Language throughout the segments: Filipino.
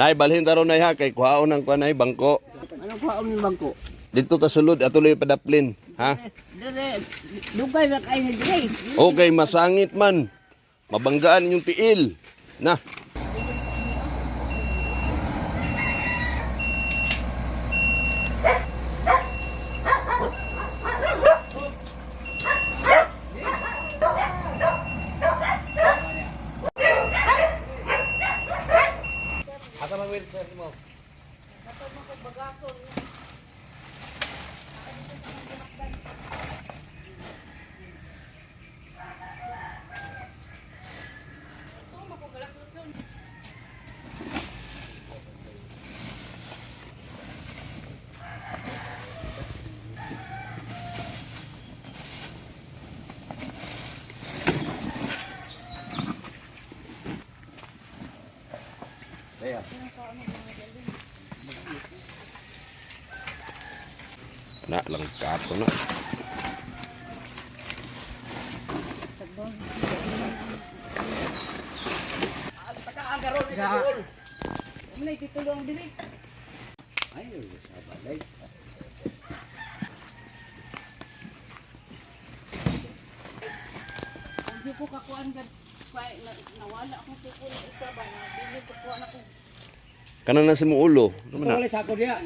Nay, balhin taro na ha, kay kuhaon ng kuha bangko. Anong kuhaon ng bangko? Dito ta sulod, atuloy padaplin. Ha? Dire, dugay na kayo na dire. Okay, masangit man. Mabanggaan yung tiil. Na. Na, lengkap na. May titulong diri. Ayo sa balay. Hindi ko kakuan gad nawala akong sikul isa ba na dili ko kuan ako. Kanang nasa mo ulo. Ano na? Wala sa ako diha.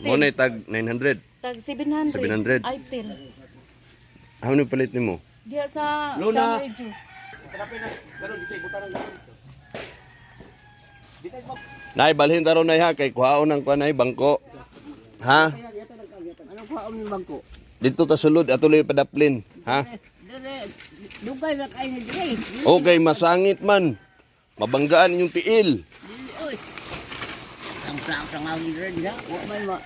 Mo na tag 900. Tag 700. 700. Itel. Ano ni palit nimo? Diya sa Luna. Channel Edu. Nay, balhin taro na ha, kay kuhaon ng kuha bangko. Ha? Anong kuhaon ng bangko? Dito ta sulod, atuloy padaplin. Ha? Dire, dugay na kayo na dire. Okay, masangit man. Mabanggaan yung tiil. Oy. Ang sang dire diha. Wa man ma.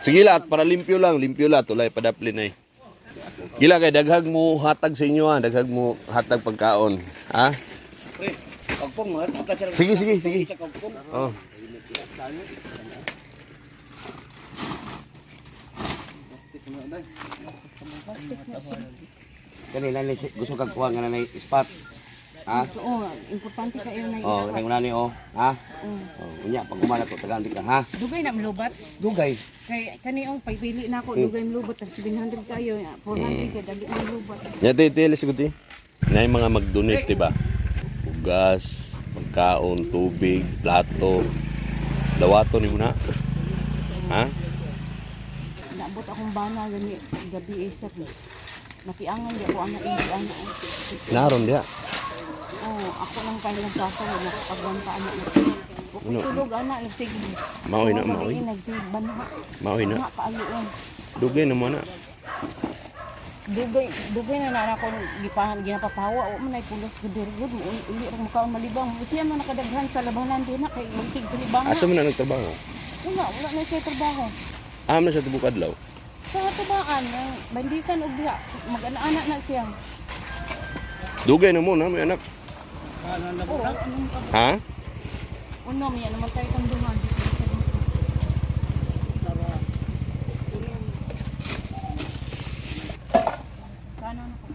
Sige la, para limpyo lang, tulay padaplin ay. Gila kay daghag mo hatag sa inyo ha, daghag mo hatag pagkaon. Ha? Pre, kagpong mo tapos sila. Sige. Sa kagpong. Oh. Kanila ni gusto kang kuha nga na spot. Ha? Oo, importante kayo na Oh, kanang una ni oh. Ha? Oh, unya pag umala ko tagaan ka ha. Dugay na milubat. Dugay. Kay kaniong pagpili na ako dugay milubat tag 700 kayo. 400 kay dali ang milubat. Nyate tili siguti. Nay mga mag-donate, diba? Ugas, pagkaon, tubig, plato. Dawato ni muna. Ha? Naabot akong bana gani gabi isa ni. Nakiangan di ako anak ana. Naron dia. Oh, ako lang kayo ng kaso na pagwanta anak na. Ano? Tulog anak nagsige. Maoy na, maoy. Nagsiban na. Maoy na. Na kaayo. Dugay na mo na. Dugay na ako ginapapawa o man ay pulos gudir gud mo uli ra makaon malibang. Siya man nakadaghan sa labanan din na kay magsig palibang. Asa man na nagtrabaho? Wala na siya trabaho. Amo na sa tibok adlaw. Sa tubaan ng bandisan og diha mag-anak na siya. Dugay na mo na may anak. Oo, Ha? uno miya naman tayo tanduhan. Sana na ko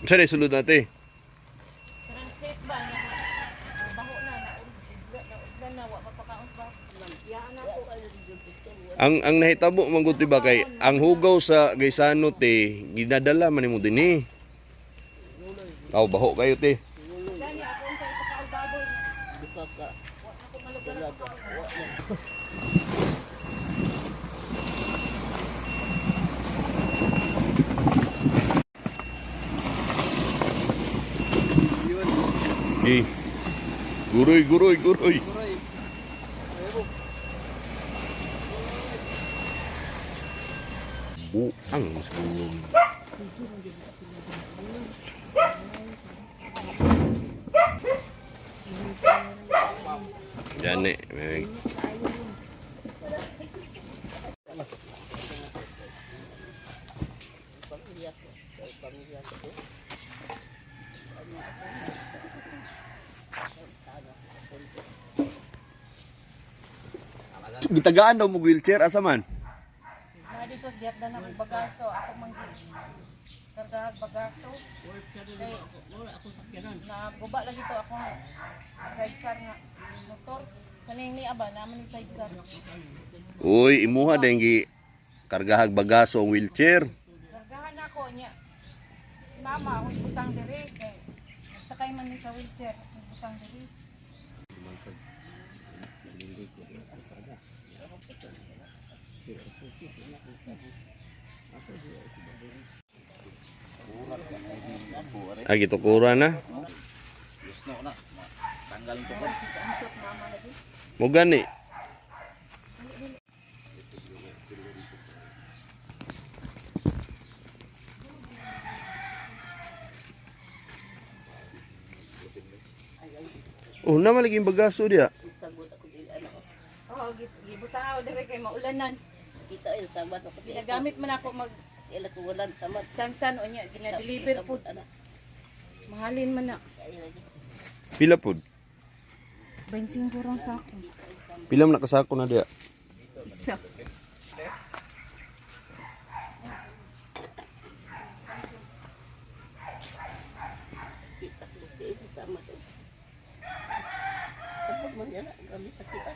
Sa na sulod natin. Francis ba nga baho na na wa mapakaon ba? Yaan ako. Ang nahitabo man gud ba kay ang hugaw sa Gaisano te ginadala man nimo dinhi. Aw baho kayo te. Dali ako untay pakaon baboy. Bukaka. Wa ako malugar. Guroy. Buang sebelum. Jane, Gitagaan daw mo wheelchair asa man? Na dito sa giat na ng bagaso, ako manggi. Kargahag bagaso. Na guba lagi to ako sidecar nga motor. Kaning ni aba naman ni sidecar. Uy, imuha dahil kargahag bagaso ang wheelchair. Kargahan ako niya. Si mama ako butang diri kay sakay man ni sa wheelchair, butang diri. Ah, gitu kura na. Mo gani. Oh, nama lagi bagaso dia. Oh, gibutang ako diri kay maulanan. Kita ay tabat ako. Ginagamit man ako mag Ila ko walang tamat. sansan o niya, gina-deliver po. Mahalin man na. Pila pod? 25 kurang sako. Pila man nakasako na dia. Isa. Kita ko ito sama to. Tapos man yan, kami sa kita.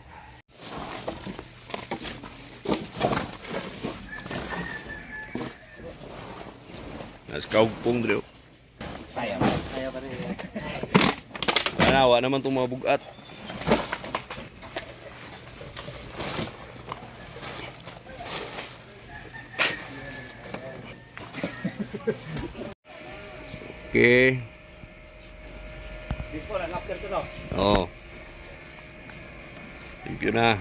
Nas kaugpong dre. Ayaw pa rin. Wala naman itong mga bugat. Okay. Before and after to no? Oh. Limpyo na.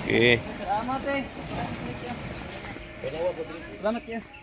Okay. Salamat eh. Salamat yan.